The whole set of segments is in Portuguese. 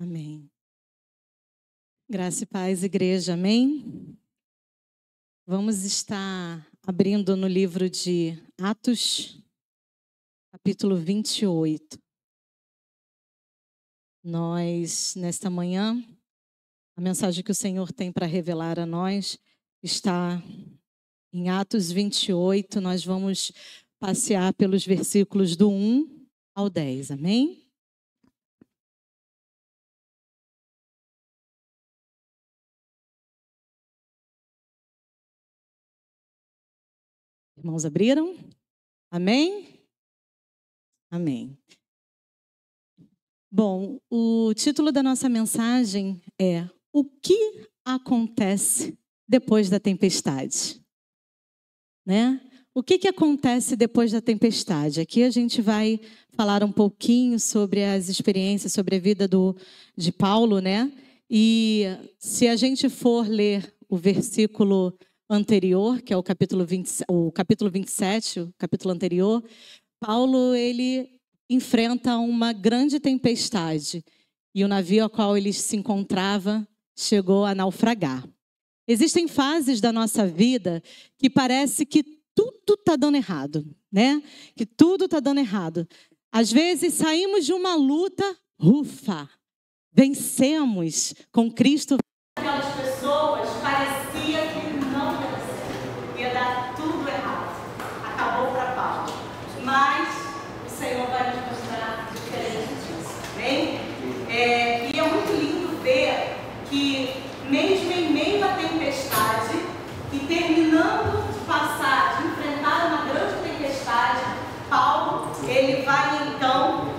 Amém. Graça e paz, igreja, amém? Vamos estar abrindo no livro de Atos, capítulo 28. Nós, nesta manhã, a mensagem que o Senhor tem para revelar a nós está em Atos 28. Nós vamos passear pelos versículos do 1 ao 10, amém? Irmãos, abriram? Amém? Amém. Bom, o título da nossa mensagem é O que acontece depois da tempestade? Né? O que acontece depois da tempestade? Aqui a gente vai falar um pouquinho sobre as experiências, sobre a vida de Paulo, né? E se a gente for ler o versículo anterior, que é o capítulo 27, o capítulo anterior, Paulo, ele enfrenta uma grande tempestade e o navio ao qual ele se encontrava chegou a naufragar. Existem fases da nossa vida que parece que tudo está dando errado, né? Que tudo está dando errado. Às vezes saímos de uma luta, ufa, vencemos com Cristo. Aquelas pessoas parecia que não ia dar tudo errado. Acabou para Paulo. Mas o Senhor vai nos mostrar diferente disso, amém? E é muito lindo ver que mesmo em meio à tempestade e terminando de passar, de enfrentar uma grande tempestade, Paulo, ele vai então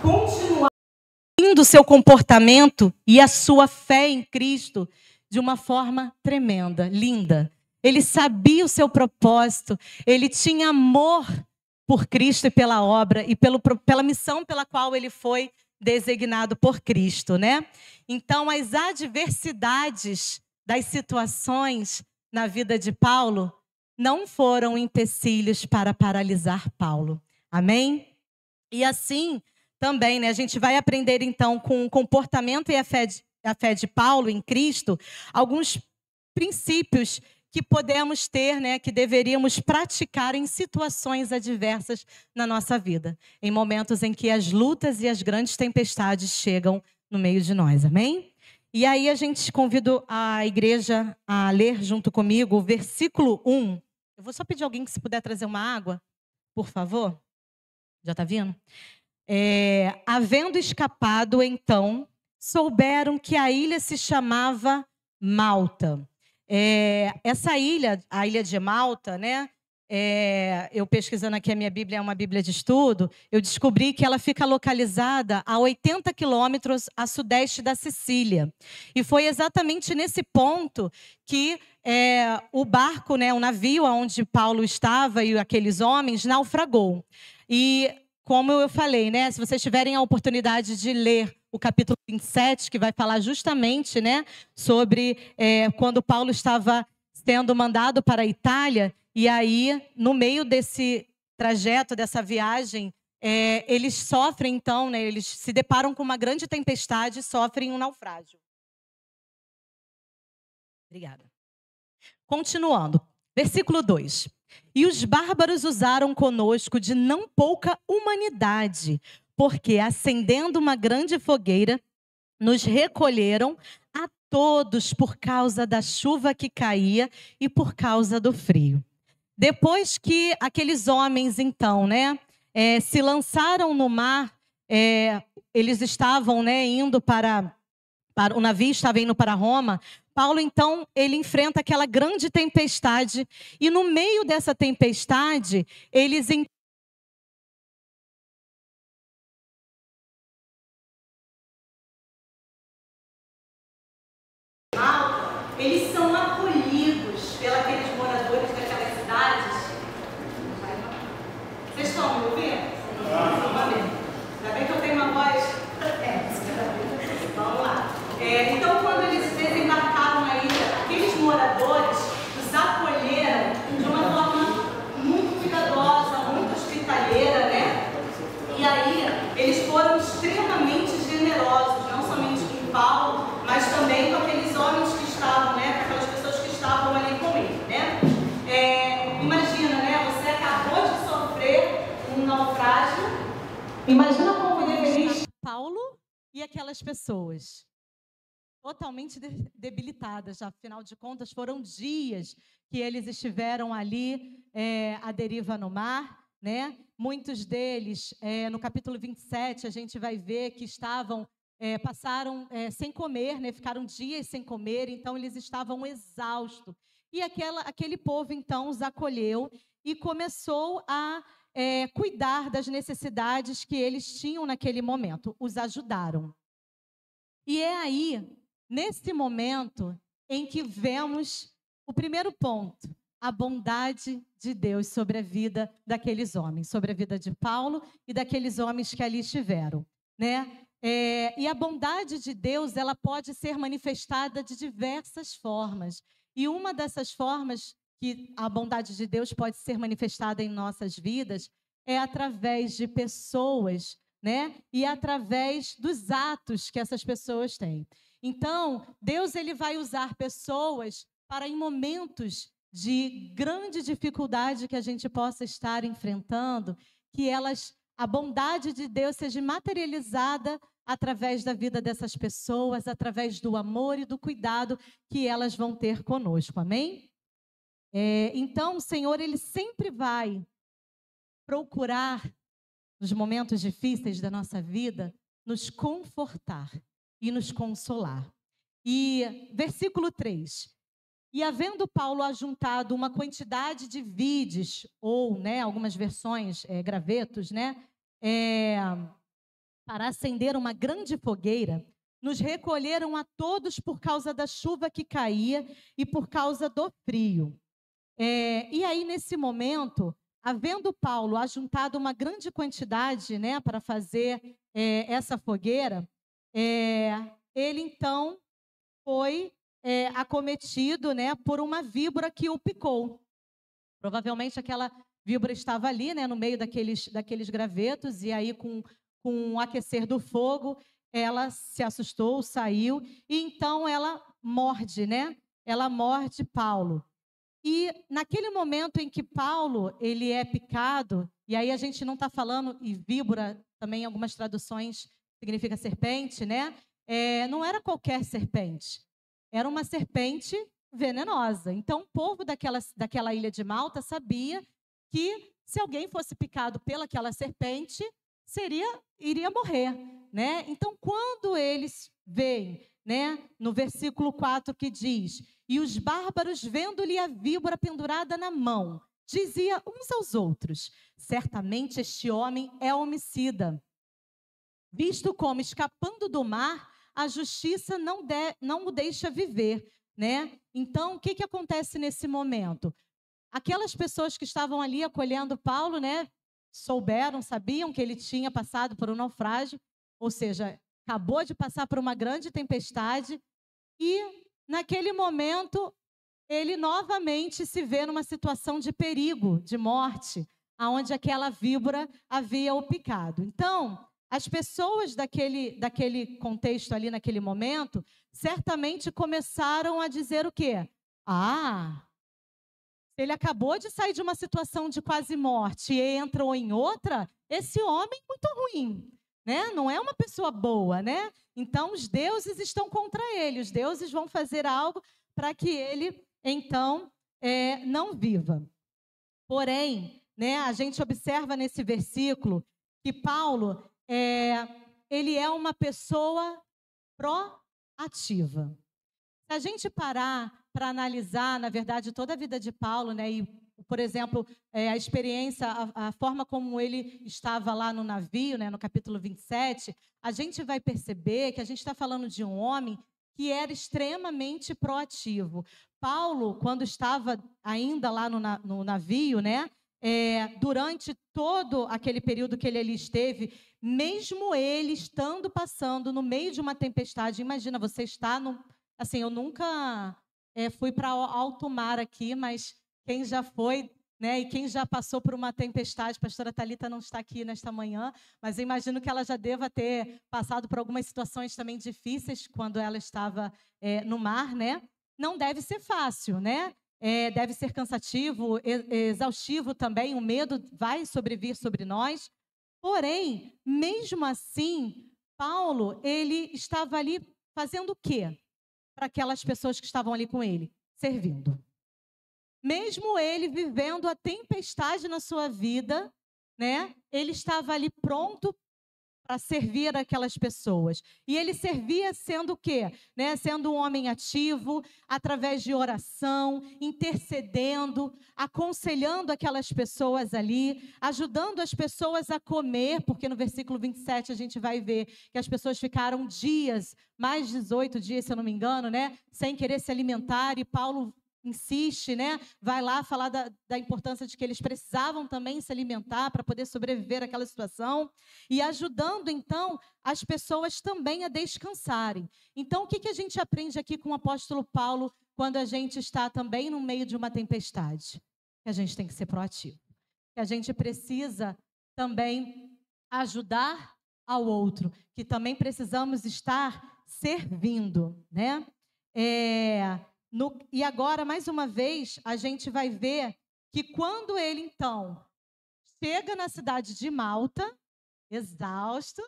continuar o seu comportamento e a sua fé em Cristo de uma forma tremenda, linda. Ele sabia o seu propósito, ele tinha amor por Cristo e pela obra e pela missão pela qual ele foi designado por Cristo, né? Então, as adversidades das situações na vida de Paulo não foram empecilhos para paralisar Paulo. Amém? E assim também, né? A gente vai aprender então com o comportamento e a fé de Paulo em Cristo, alguns princípios que podemos ter, né, que deveríamos praticar em situações adversas na nossa vida, em momentos em que as lutas e as grandes tempestades chegam no meio de nós, amém? E aí a gente convida a igreja a ler junto comigo o versículo 1. Eu vou só pedir a alguém que se puder trazer uma água, por favor. Já está vindo? Havendo escapado, então, souberam que a ilha se chamava Malta. Essa ilha, a ilha de Malta, né? Eu pesquisando aqui a minha Bíblia, é uma Bíblia de estudo, eu descobri que ela fica localizada a 80 quilômetros a sudeste da Sicília. E foi exatamente nesse ponto que o barco, né, o navio onde Paulo estava e aqueles homens naufragou. E como eu falei, né, se vocês tiverem a oportunidade de ler o capítulo 27, que vai falar justamente, né, sobre quando Paulo estava sendo mandado para a Itália, e aí, no meio desse trajeto, dessa viagem, eles sofrem, então, né, eles se deparam com uma grande tempestade e sofrem um naufrágio. Obrigada. Continuando, versículo 2. E os bárbaros usaram conosco de não pouca humanidade, porque, acendendo uma grande fogueira, nos recolheram a todos por causa da chuva que caía e por causa do frio. Depois que aqueles homens, então, né, se lançaram no mar, eles estavam, né, indo para o navio estava indo para Roma. Paulo, então, ele enfrenta aquela grande tempestade e no meio dessa tempestade, eles eles são acolhidos pelos moradores daquelas cidades. Vocês estão me ouvindo? Ainda bem que eu tenho uma voz. Vamos lá. Então, quando eles desembarcaram na ilha, aqueles moradores os acolheram de uma forma muito cuidadosa, muito imagina como deveria estar Paulo e aquelas pessoas totalmente debilitadas. Afinal de contas, foram dias que eles estiveram ali à deriva no mar, né? Muitos deles, no capítulo 27, a gente vai ver que passaram sem comer, né? Ficaram dias sem comer, então eles estavam exaustos. E aquele povo, então, os acolheu e começou a cuidar das necessidades que eles tinham naquele momento. Os ajudaram. E é aí, nesse momento, em que vemos o primeiro ponto, a bondade de Deus sobre a vida daqueles homens, sobre a vida de Paulo e daqueles homens que ali estiveram, né? E a bondade de Deus, ela pode ser manifestada de diversas formas. E uma dessas formas que a bondade de Deus pode ser manifestada em nossas vidas é através de pessoas, né? E através dos atos que essas pessoas têm. Então, Deus ele vai usar pessoas para, em momentos de grande dificuldade que a gente possa estar enfrentando, que a bondade de Deus seja materializada através da vida dessas pessoas, através do amor e do cuidado que elas vão ter conosco, amém? Então, o Senhor, Ele sempre vai procurar, nos momentos difíceis da nossa vida, nos confortar e nos consolar. E versículo 3. E havendo Paulo ajuntado uma quantidade de vides, ou, né, algumas versões, gravetos, né, para acender uma grande fogueira, nos recolheram a todos por causa da chuva que caía e por causa do frio. E aí, nesse momento, havendo Paulo ajuntado uma grande quantidade, né, para fazer essa fogueira, ele então foi acometido, né, por uma víbora que o picou. Provavelmente aquela víbora estava ali, né, no meio daqueles gravetos, e aí com o aquecer do fogo, ela se assustou, saiu, e então ela morde, né? Ela morde Paulo. E naquele momento em que Paulo ele é picado, e aí a gente não está falando, e víbora também em algumas traduções significa serpente, né? Não era qualquer serpente, era uma serpente venenosa. Então o povo daquela ilha de Malta sabia que se alguém fosse picado pelaquela serpente, iria morrer, né? Então quando eles veem, né, no versículo 4 que diz: e os bárbaros, vendo-lhe a víbora pendurada na mão, dizia uns aos outros: certamente este homem é homicida, visto como, escapando do mar, a justiça não o deixa viver, né? Então, o que acontece nesse momento? Aquelas pessoas que estavam ali acolhendo Paulo, né, sabiam que ele tinha passado por um naufrágio, ou seja, acabou de passar por uma grande tempestade, e naquele momento ele novamente se vê numa situação de perigo, de morte, aonde aquela víbora havia o picado. Então, as pessoas daquele contexto ali, naquele momento, certamente começaram a dizer o quê? Ele acabou de sair de uma situação de quase morte e entrou em outra, esse homem é muito ruim, né? Não é uma pessoa boa, né? Então, os deuses estão contra ele, os deuses vão fazer algo para que ele, então, não viva. Porém, né, a gente observa nesse versículo que Paulo, ele é uma pessoa proativa. Se a gente parar para analisar, na verdade, toda a vida de Paulo, né, e, por exemplo, a experiência, a forma como ele estava lá no navio, né, no capítulo 27, a gente vai perceber que a gente está falando de um homem que era extremamente proativo. Paulo, quando estava ainda lá no navio, né, durante todo aquele período que ele ali esteve, mesmo ele passando no meio de uma tempestade, imagina, você está assim, eu nunca fui para alto mar aqui, mas quem já foi, né, e quem já passou por uma tempestade, a pastora Thalita não está aqui nesta manhã, mas eu imagino que ela já deva ter passado por algumas situações também difíceis quando ela estava no mar, né? Não deve ser fácil, né? Deve ser cansativo, exaustivo também, o medo vai sobrevir sobre nós. Porém, mesmo assim, Paulo, ele estava ali fazendo o quê para aquelas pessoas que estavam ali com ele? Servindo. Mesmo ele vivendo a tempestade na sua vida, né? Ele estava ali pronto para servir aquelas pessoas. E ele servia sendo o quê? Né? Sendo um homem ativo, através de oração, intercedendo, aconselhando aquelas pessoas ali, ajudando as pessoas a comer, porque no versículo 27 a gente vai ver que as pessoas ficaram dias, mais 18 dias, se eu não me engano, né? Sem querer se alimentar, e Paulo insiste, né? Vai lá falar da importância de que eles precisavam também se alimentar para poder sobreviver àquela situação e ajudando, então, as pessoas também a descansarem. Então, o que a gente aprende aqui com o apóstolo Paulo quando a gente está também no meio de uma tempestade? Que a gente tem que ser proativo. Que a gente precisa também ajudar ao outro. Que também precisamos estar servindo, né? E agora, mais uma vez, a gente vai ver que quando ele, então, chega na cidade de Malta, exausto,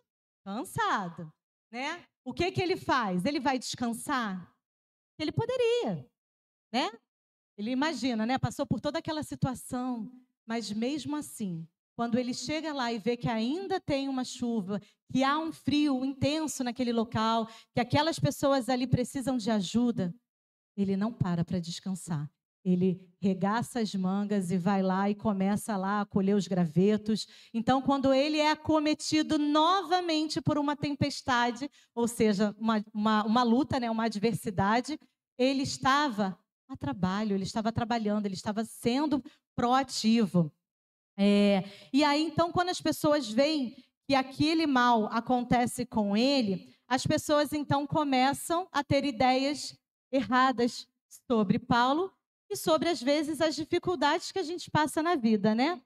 cansado, né? O que ele faz? Ele vai descansar? Ele poderia, né? Ele imagina, né? Passou por toda aquela situação, mas mesmo assim, quando ele chega lá e vê que ainda tem uma chuva, que há um frio intenso naquele local, que aquelas pessoas ali precisam de ajuda, ele não para descansar. Ele regaça as mangas e vai lá e começa lá a colher os gravetos. Então, quando ele é acometido novamente por uma tempestade, ou seja, uma luta, né, uma adversidade, ele estava a trabalho, ele estava trabalhando, ele estava sendo proativo. E aí, então, quando as pessoas veem que aquele mal acontece com ele, as pessoas, então, começam a ter ideias erradas sobre Paulo e sobre, às vezes, as dificuldades que a gente passa na vida, né?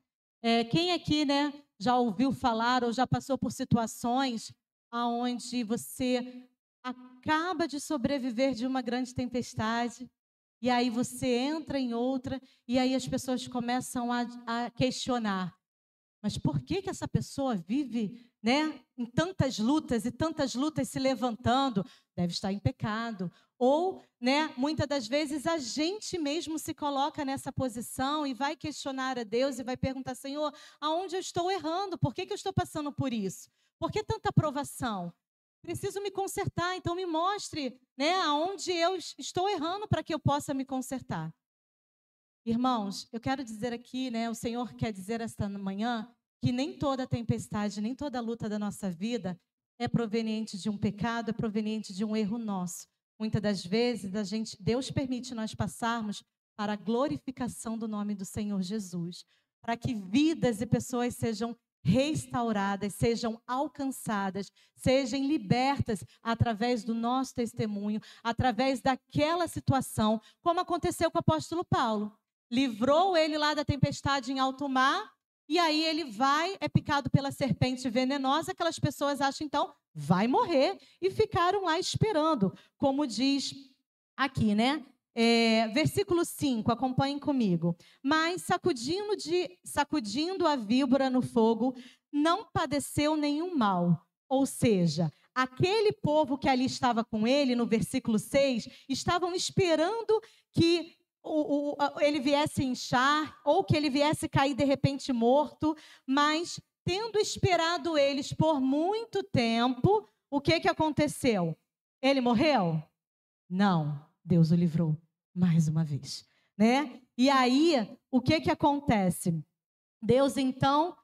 Quem aqui, né, já ouviu falar ou já passou por situações onde você acaba de sobreviver de uma grande tempestade e aí você entra em outra e aí as pessoas começam a questionar. Mas por que essa pessoa vive, né, em tantas lutas e tantas lutas se levantando? Deve estar em pecado. Ou, né, muitas das vezes a gente mesmo se coloca nessa posição e vai questionar a Deus e vai perguntar, Senhor, aonde eu estou errando? Por que eu estou passando por isso? Por que tanta provação? Preciso me consertar, então me mostre, né, aonde eu estou errando para que eu possa me consertar. Irmãos, eu quero dizer aqui, né, o Senhor quer dizer esta manhã que nem toda tempestade, nem toda luta da nossa vida é proveniente de um pecado, é proveniente de um erro nosso. Muitas das vezes Deus permite nós passarmos para a glorificação do nome do Senhor Jesus, para que vidas e pessoas sejam restauradas, sejam alcançadas, sejam libertas através do nosso testemunho, através daquela situação, como aconteceu com o apóstolo Paulo. Livrou ele lá da tempestade em alto mar, e aí ele é picado pela serpente venenosa, aquelas pessoas acham, então, vai morrer, e ficaram lá esperando, como diz aqui, né? Versículo 5, acompanhem comigo. Mas sacudindo a víbora no fogo, não padeceu nenhum mal. Ou seja, aquele povo que ali estava com ele, no versículo 6, estavam esperando que ele viesse inchar, ou que ele viesse cair de repente morto, mas tendo esperado eles por muito tempo, o que aconteceu? Ele morreu? Não, Deus o livrou mais uma vez, né? E aí, o que acontece? Deus, então,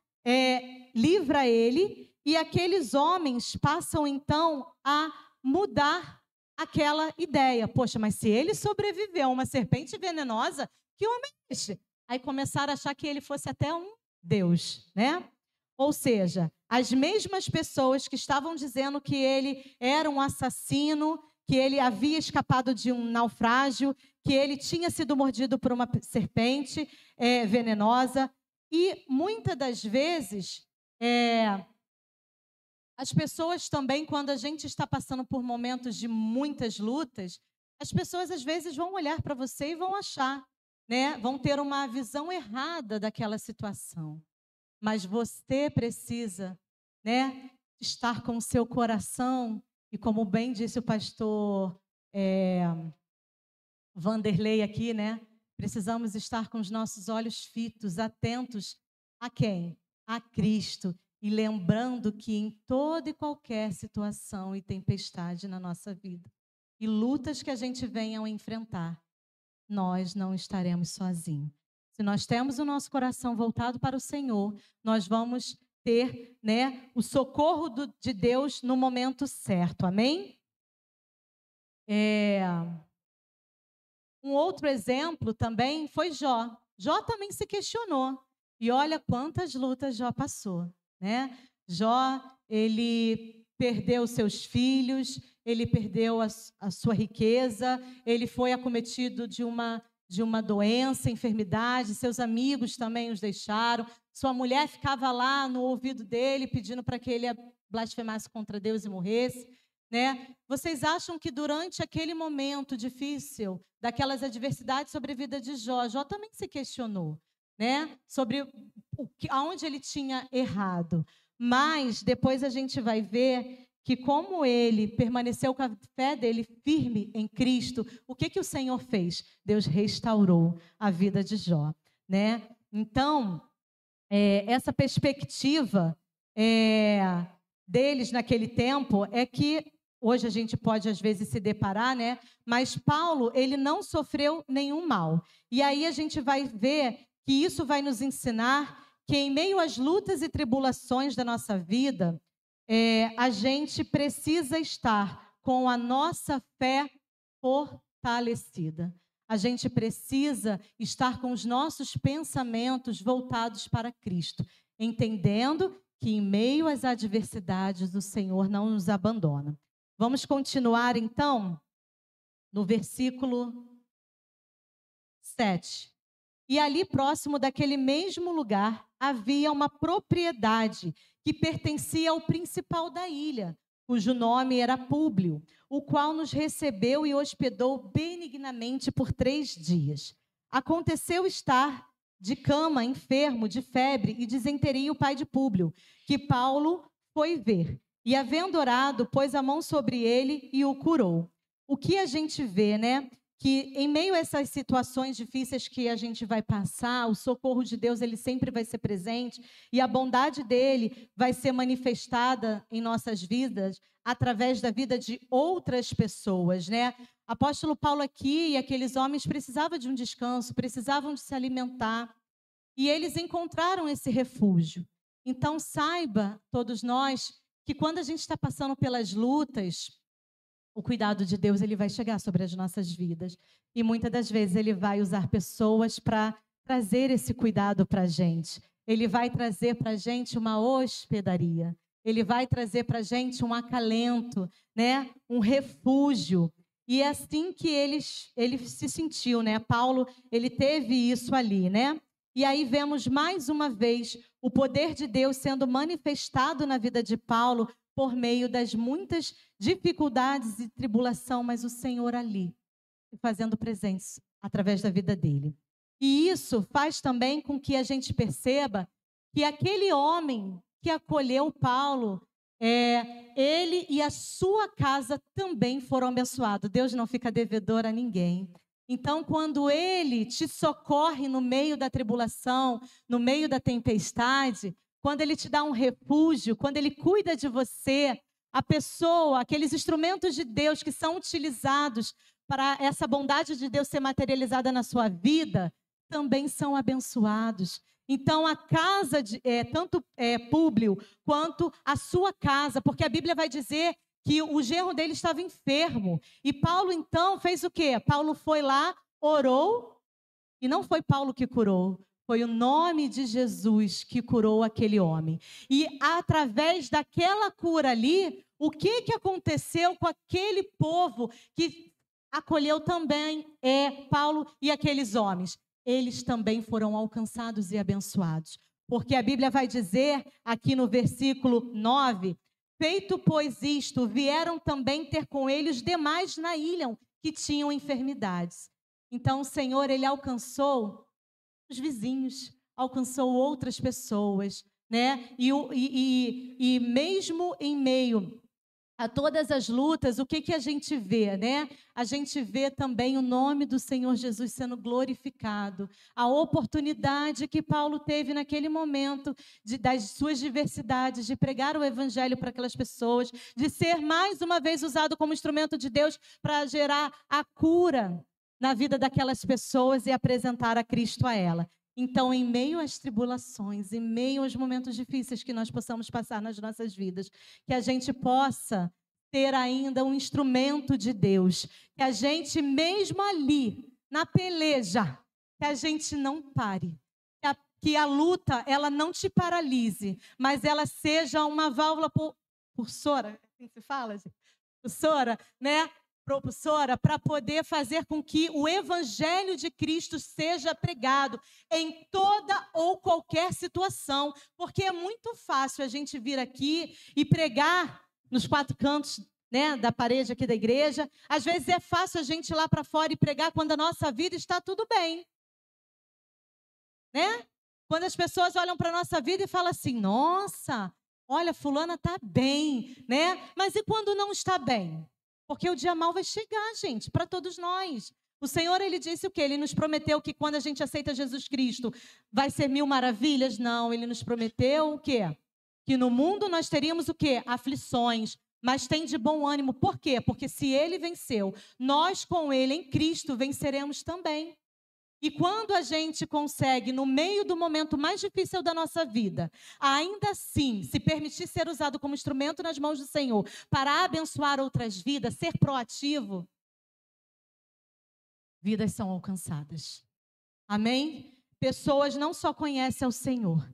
livra ele, e aqueles homens passam, então, a mudar aquela ideia. Poxa, mas se ele sobreviveu a uma serpente venenosa, que homem é este? Aí começaram a achar que ele fosse até um Deus, né? Ou seja, as mesmas pessoas que estavam dizendo que ele era um assassino, que ele havia escapado de um naufrágio, que ele tinha sido mordido por uma serpente venenosa. E muitas das vezes, as pessoas também, quando a gente está passando por momentos de muitas lutas, as pessoas às vezes vão olhar para você e vão achar, né? Vão ter uma visão errada daquela situação. mas você precisa, né, estar com o seu coração, e como bem disse o pastor Vanderlei aqui, né, precisamos estar com os nossos olhos fitos, atentos a quem? A Cristo, e lembrando que em toda e qualquer situação e tempestade na nossa vida, e lutas que a gente venha a enfrentar, nós não estaremos sozinhos. Se nós temos o nosso coração voltado para o Senhor, nós vamos ter, né, o socorro de Deus no momento certo. Amém? Um outro exemplo também foi Jó. Jó também se questionou. E olha quantas lutas Jó passou, né? Jó, ele perdeu seus filhos, ele perdeu a sua riqueza, ele foi acometido de uma doença, enfermidade, seus amigos também os deixaram, sua mulher ficava lá no ouvido dele pedindo para que ele blasfemasse contra Deus e morresse, né? Vocês acham que durante aquele momento difícil, daquelas adversidades sobre a vida de Jó, Jó também se questionou, né? Sobre aonde ele tinha errado. Mas depois a gente vai ver que como ele permaneceu com a fé dele firme em Cristo, o que o Senhor fez? Deus restaurou a vida de Jó, né? Então, essa perspectiva deles naquele tempo é que hoje a gente pode às vezes se deparar, né? Mas Paulo, ele não sofreu nenhum mal. E aí a gente vai ver que isso vai nos ensinar que em meio às lutas e tribulações da nossa vida, a gente precisa estar com a nossa fé fortalecida. A gente precisa estar com os nossos pensamentos voltados para Cristo, entendendo que em meio às adversidades o Senhor não nos abandona. Vamos continuar então no versículo 7. E ali próximo daquele mesmo lugar havia uma propriedade que pertencia ao principal da ilha, cujo nome era Públio, o qual nos recebeu e hospedou benignamente por 3 dias. Aconteceu estar de cama, enfermo, de febre e disenteria o pai de Públio, que Paulo foi ver. E havendo orado, pôs a mão sobre ele e o curou. O que a gente vê, né? Que em meio a essas situações difíceis que a gente vai passar, o socorro de Deus ele sempre vai ser presente e a bondade dele vai ser manifestada em nossas vidas através da vida de outras pessoas, né? Apóstolo Paulo aqui e aqueles homens precisavam de um descanso, precisavam de se alimentar e eles encontraram esse refúgio. Então saiba, todos nós, que quando a gente está passando pelas lutas, o cuidado de Deus ele vai chegar sobre as nossas vidas. E muitas das vezes ele vai usar pessoas para trazer esse cuidado para a gente. Ele vai trazer para a gente uma hospedaria. Ele vai trazer para a gente um acalento, né? Um refúgio. E é assim que ele se sentiu, né? Paulo, ele teve isso ali, né? E aí vemos mais uma vez o poder de Deus sendo manifestado na vida de Paulo por meio das muitas dificuldades e tribulação, mas o Senhor ali, fazendo presentes através da vida dele. E isso faz também com que a gente perceba que aquele homem que acolheu Paulo, ele e a sua casa também foram abençoados. Deus não fica devedor a ninguém. Então, quando ele te socorre no meio da tribulação, no meio da tempestade, quando ele te dá um refúgio, quando ele cuida de você, a pessoa, aqueles instrumentos de Deus que são utilizados para essa bondade de Deus ser materializada na sua vida, também são abençoados. Então, a casa, tanto Públio quanto a sua casa, porque a Bíblia vai dizer que o genro dele estava enfermo. E Paulo, então, fez o quê? Paulo foi lá, orou, e não foi Paulo que curou. Foi o nome de Jesus que curou aquele homem. E através daquela cura ali, o que aconteceu com aquele povo que acolheu também Paulo e aqueles homens? Eles também foram alcançados e abençoados. Porque a Bíblia vai dizer aqui no versículo 9, feito pois isto, vieram também ter com ele os demais na ilha que tinham enfermidades. Então o Senhor, ele alcançou os vizinhos, alcançou outras pessoas, né? E mesmo em meio a todas as lutas, o que que a gente vê, né? A gente vê também o nome do Senhor Jesus sendo glorificado. A oportunidade que Paulo teve naquele momento das suas diversidades, de pregar o evangelho para aquelas pessoas, de ser mais uma vez usado como instrumento de Deus para gerar a cura na vida daquelas pessoas e apresentar a Cristo a ela. Então, em meio às tribulações, em meio aos momentos difíceis que nós possamos passar nas nossas vidas, que a gente possa ter ainda um instrumento de Deus, que a gente, mesmo ali, na peleja, que a gente não pare, que a luta, ela não te paralise, mas ela seja uma válvula propulsora, assim se fala, gente? Propulsora, né? Propulsora, para poder fazer com que o evangelho de Cristo seja pregado em toda ou qualquer situação, porque é muito fácil a gente vir aqui e pregar nos quatro cantos, né, da parede aqui da igreja. Às vezes é fácil a gente ir lá para fora e pregar quando a nossa vida está tudo bem, né? Quando as pessoas olham para a nossa vida e falam assim, nossa, olha, fulana está bem, né? Mas e quando não está bem? Porque o dia mau vai chegar, gente, para todos nós. O Senhor, Ele disse o quê? Ele nos prometeu que quando a gente aceita Jesus Cristo, vai ser 1000 maravilhas? Não, Ele nos prometeu o quê? Que no mundo nós teríamos o quê? Aflições, mas tem de bom ânimo. Por quê? Porque se Ele venceu, nós com Ele em Cristo venceremos também. E quando a gente consegue, no meio do momento mais difícil da nossa vida, ainda assim se permitir ser usado como instrumento nas mãos do Senhor para abençoar outras vidas, ser proativo, vidas são alcançadas. Amém? Pessoas não só conhecem ao Senhor,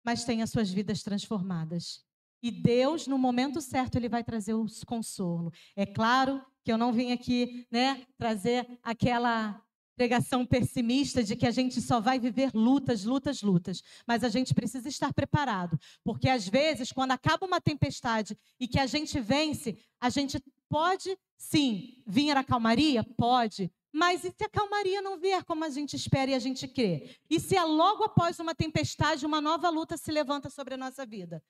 mas têm as suas vidas transformadas. E Deus, no momento certo, Ele vai trazer o consolo. É claro que eu não vim aqui, né, trazer aquela pregação pessimista de que a gente só vai viver lutas, lutas, lutas. Mas a gente precisa estar preparado. Porque às vezes, quando acaba uma tempestade e que a gente vence, a gente pode, sim, vir a calmaria? Pode. Mas e se a calmaria não vier como a gente espera e a gente crê? E se logo após uma tempestade, uma nova luta se levanta sobre a nossa vida?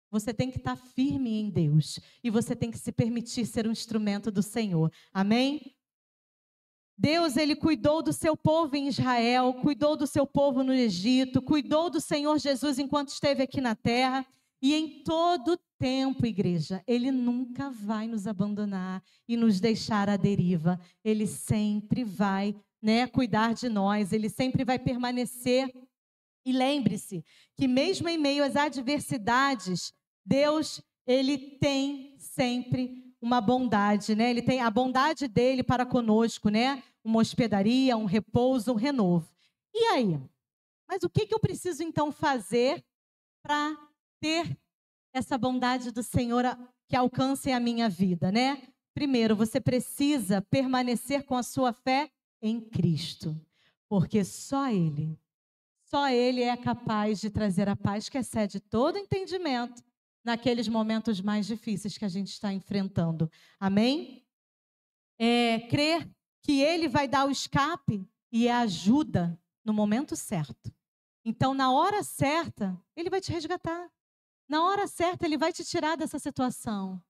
Você tem que estar firme em Deus. E você tem que se permitir ser um instrumento do Senhor. Amém? Deus, Ele cuidou do seu povo em Israel, cuidou do seu povo no Egito, cuidou do Senhor Jesus enquanto esteve aqui na terra. E em todo tempo, igreja, Ele nunca vai nos abandonar e nos deixar à deriva. Ele sempre vai, né, cuidar de nós, Ele sempre vai permanecer. E lembre-se que mesmo em meio às adversidades, Deus, Ele tem sempre uma bondade, né? Ele tem a bondade dele para conosco, né? Uma hospedaria, um repouso, um renovo. E aí? Mas o que eu preciso então fazer para ter essa bondade do Senhor que alcance a minha vida, né? Primeiro, você precisa permanecer com a sua fé em Cristo, porque só Ele é capaz de trazer a paz que excede todo entendimento naqueles momentos mais difíceis que a gente está enfrentando. Amém? Crer que Ele vai dar o escape e a ajuda no momento certo. Então, na hora certa, Ele vai te resgatar. Na hora certa, Ele vai te tirar dessa situação.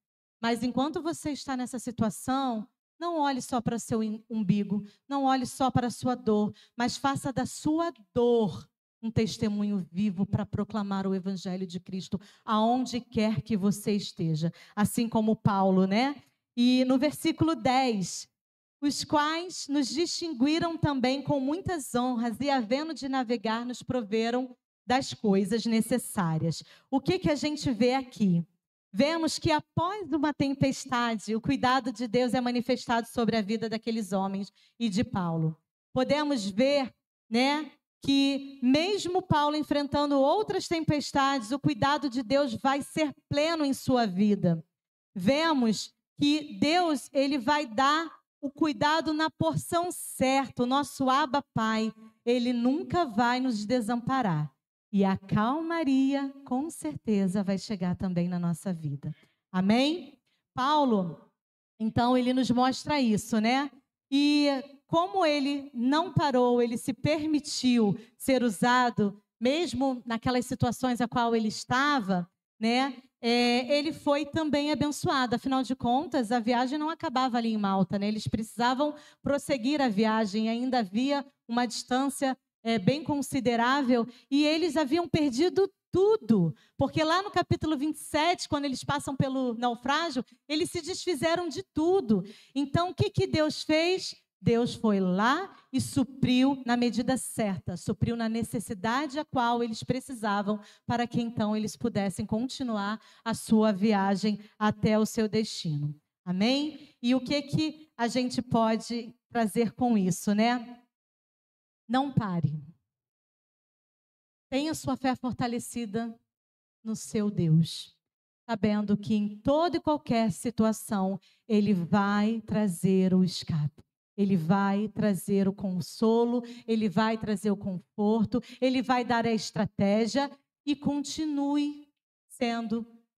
Mas enquanto você está nessa situação, não olhe só para o seu umbigo, não olhe só para a sua dor, mas faça da sua dor um testemunho vivo para proclamar o Evangelho de Cristo aonde quer que você esteja. Assim como Paulo, né? E no versículo 10, os quais nos distinguiram também com muitas honras e, havendo de navegar, nos proveram das coisas necessárias. O que a gente vê aqui? Vemos que após uma tempestade, o cuidado de Deus é manifestado sobre a vida daqueles homens e de Paulo. Podemos ver, né, que mesmo Paulo enfrentando outras tempestades, o cuidado de Deus vai ser pleno em sua vida. Vemos que Deus, Ele vai dar o cuidado na porção certa. O nosso Abba Pai, Ele nunca vai nos desamparar. E a calmaria, com certeza, vai chegar também na nossa vida. Amém? Paulo, então, ele nos mostra isso, né? E como ele não parou, ele se permitiu ser usado mesmo naquelas situações a qual ele estava, né, ele foi também abençoado. Afinal de contas, a viagem não acabava ali em Malta, né? Eles precisavam prosseguir a viagem, ainda havia uma distância bem considerável, e eles haviam perdido tudo, porque lá no capítulo 27, quando eles passam pelo naufrágio, eles se desfizeram de tudo. Então, o que Deus fez? Deus foi lá e supriu na medida certa, supriu na necessidade a qual eles precisavam, para que então eles pudessem continuar a sua viagem até o seu destino. Amém? E o que a gente pode trazer com isso, né? Não pare. Tenha sua fé fortalecida no seu Deus, sabendo que em toda e qualquer situação Ele vai trazer o escape. Ele vai trazer o consolo, Ele vai trazer o conforto, Ele vai dar a estratégia, e continue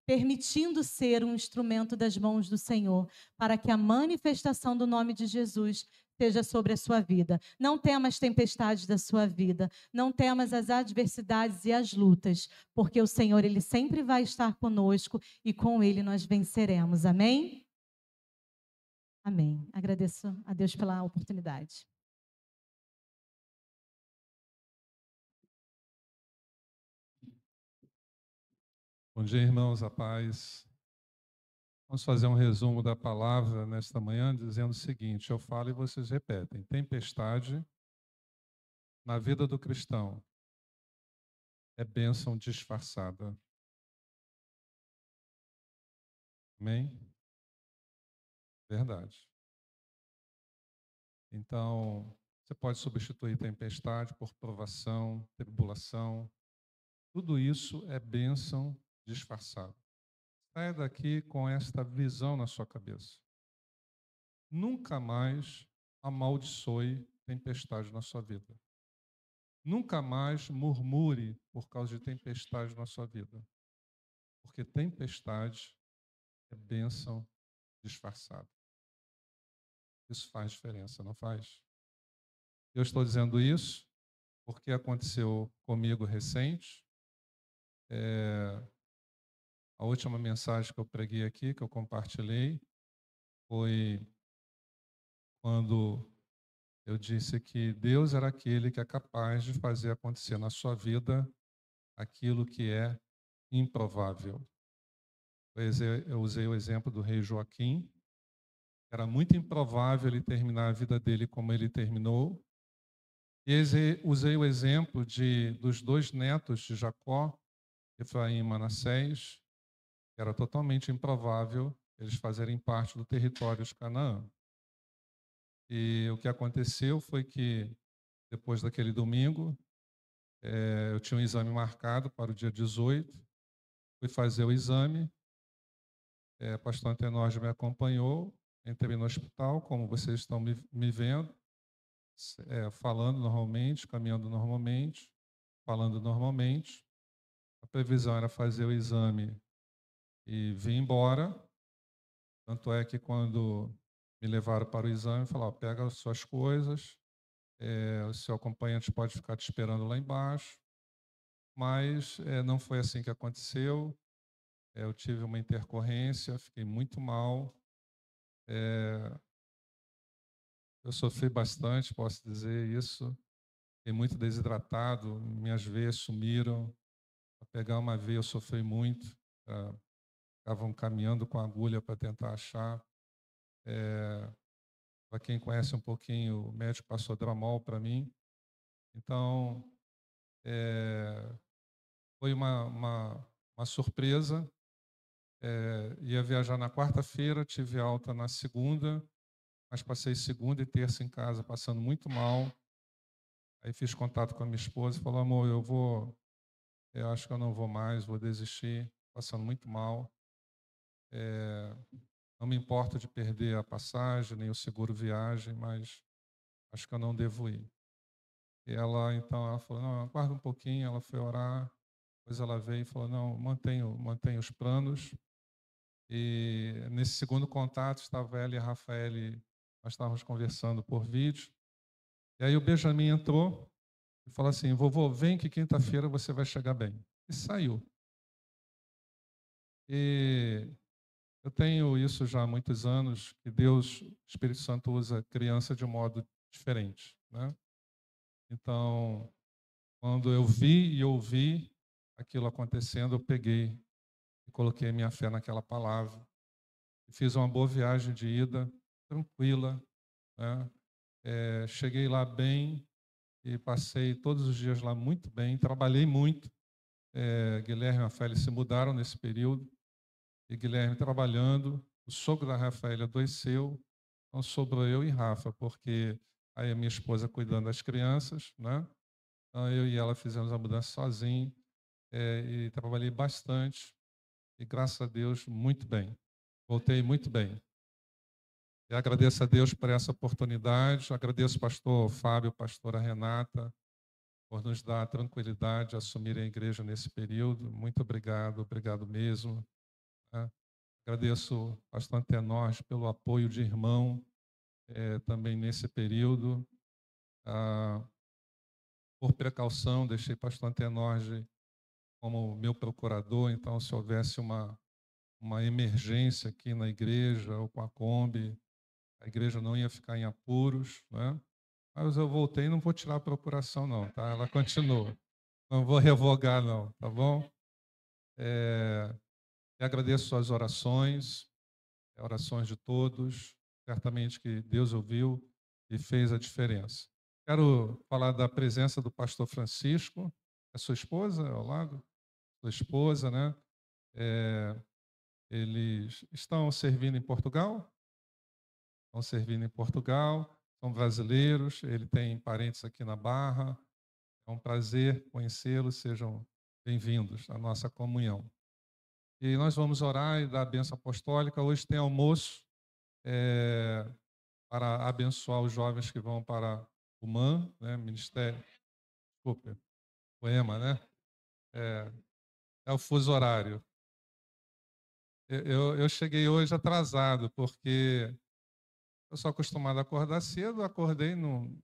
permitindo ser um instrumento das mãos do Senhor, para que a manifestação do nome de Jesus seja sobre a sua vida. Não temas as tempestades da sua vida, não temas as adversidades e as lutas, porque o Senhor, Ele sempre vai estar conosco e com Ele nós venceremos. Amém? Amém. Agradeço a Deus pela oportunidade. Bom dia, irmãos, a paz. Vamos fazer um resumo da palavra nesta manhã, dizendo o seguinte: eu falo e vocês repetem. Tempestade na vida do cristão é bênção disfarçada. Amém? Verdade. Então, você pode substituir tempestade por provação, tribulação. Tudo isso é bênção disfarçada. Saia daqui com esta visão na sua cabeça. Nunca mais amaldiçoe tempestade na sua vida. Nunca mais murmure por causa de tempestade na sua vida. Porque tempestade é bênção disfarçada. Isso faz diferença, não faz? Eu estou dizendo isso porque aconteceu comigo recente. A última mensagem que eu preguei aqui, que eu compartilhei, foi quando eu disse que Deus era aquele que é capaz de fazer acontecer na sua vida aquilo que é improvável. Eu usei o exemplo do rei Joaquim. Era muito improvável ele terminar a vida dele como ele terminou. E usei o exemplo dos dois netos de Jacó, Efraim e Manassés, que era totalmente improvável eles fazerem parte do território de Canaã. E o que aconteceu foi que, depois daquele domingo, eu tinha um exame marcado para o dia 18, fui fazer o exame, o pastor Antenor me acompanhou, entrei no hospital, como vocês estão me vendo, falando normalmente, caminhando normalmente, falando normalmente. A previsão era fazer o exame e vir embora. Tanto é que quando me levaram para o exame, falaram: pega as suas coisas, o seu acompanhante pode ficar te esperando lá embaixo. Mas não foi assim que aconteceu. Eu tive uma intercorrência, fiquei muito mal. Eu sofri bastante, posso dizer isso. Fiquei muito desidratado, minhas veias sumiram. Para pegar uma veia eu sofri muito. Estavam caminhando com agulha para tentar achar. Para quem conhece um pouquinho, o médico passou Dramol para mim. Então, foi uma surpresa. Ia viajar na quarta-feira, tive alta na segunda, mas passei segunda e terça em casa passando muito mal. Aí fiz contato com a minha esposa e falou: amor, eu acho que eu não vou mais, vou desistir, passando muito mal. Não me importo de perder a passagem, nem o seguro viagem, mas acho que eu não devo ir. E ela falou: não, aguarda um pouquinho. Ela foi orar, depois ela veio e falou: não, mantenha os planos. E nesse segundo contato estava ela e a Rafael, nós estávamos conversando por vídeo. E aí o Benjamin entrou, e falou assim: vovô, vem que quinta-feira você vai chegar bem. E saiu. E eu tenho isso já há muitos anos, que Deus, o Espírito Santo, usa a criança de um modo diferente, né? Então, quando eu vi e ouvi aquilo acontecendo, eu peguei e coloquei minha fé naquela palavra. Fiz uma boa viagem de ida, tranquila, né? Cheguei lá bem e passei todos os dias lá muito bem, trabalhei muito. Guilherme e Rafael se mudaram nesse período, e Guilherme trabalhando, o sogro da Rafaela adoeceu, então sobrou eu e Rafa, porque aí a minha esposa cuidando das crianças, né? Então eu e ela fizemos a mudança sozinhos, e trabalhei bastante, e graças a Deus, muito bem. Voltei muito bem. E agradeço a Deus por essa oportunidade, agradeço ao pastor Fábio, pastora Renata, por nos dar a tranquilidade de assumir a igreja nesse período. Muito obrigado, obrigado mesmo, né? Agradeço ao pastor Antenor pelo apoio de irmão, também nesse período. Por precaução, deixei pastor Antenor como meu procurador, então se houvesse uma emergência aqui na igreja ou com a Kombi, a igreja não ia ficar em apuros, né? Mas eu voltei e não vou tirar a procuração não, tá? Ela continua. Não vou revogar não, tá bom? E agradeço suas orações, orações de todos. Certamente que Deus ouviu e fez a diferença. Quero falar da presença do pastor Francisco, a sua esposa ao lado, sua esposa, né? Eles estão servindo em Portugal, são brasileiros, ele tem parentes aqui na Barra. É um prazer conhecê-los, sejam bem-vindos à nossa comunhão. E nós vamos orar e dar a bênção apostólica. Hoje tem almoço para abençoar os jovens que vão para o MAN, né? Ministério, desculpe, Poema, né? É o fuso horário. Eu cheguei hoje atrasado, porque eu sou acostumado a acordar cedo, acordei no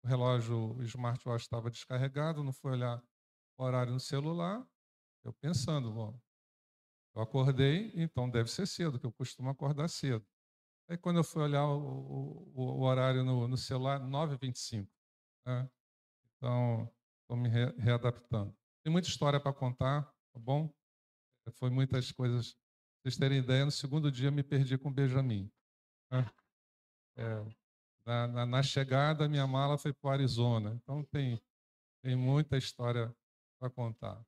relógio, o smartwatch estava descarregado, não fui olhar o horário no celular, eu pensando, bom, eu acordei, então deve ser cedo, que eu costumo acordar cedo. Aí quando eu fui olhar o horário no celular, 9h25, né? Então, estou me readaptando. Tem muita história para contar, tá bom? Foi muitas coisas. Pra vocês terem ideia, no segundo dia me perdi com o Benjamin, né? Na chegada, minha mala foi para o Arizona. Então, tem muita história para contar.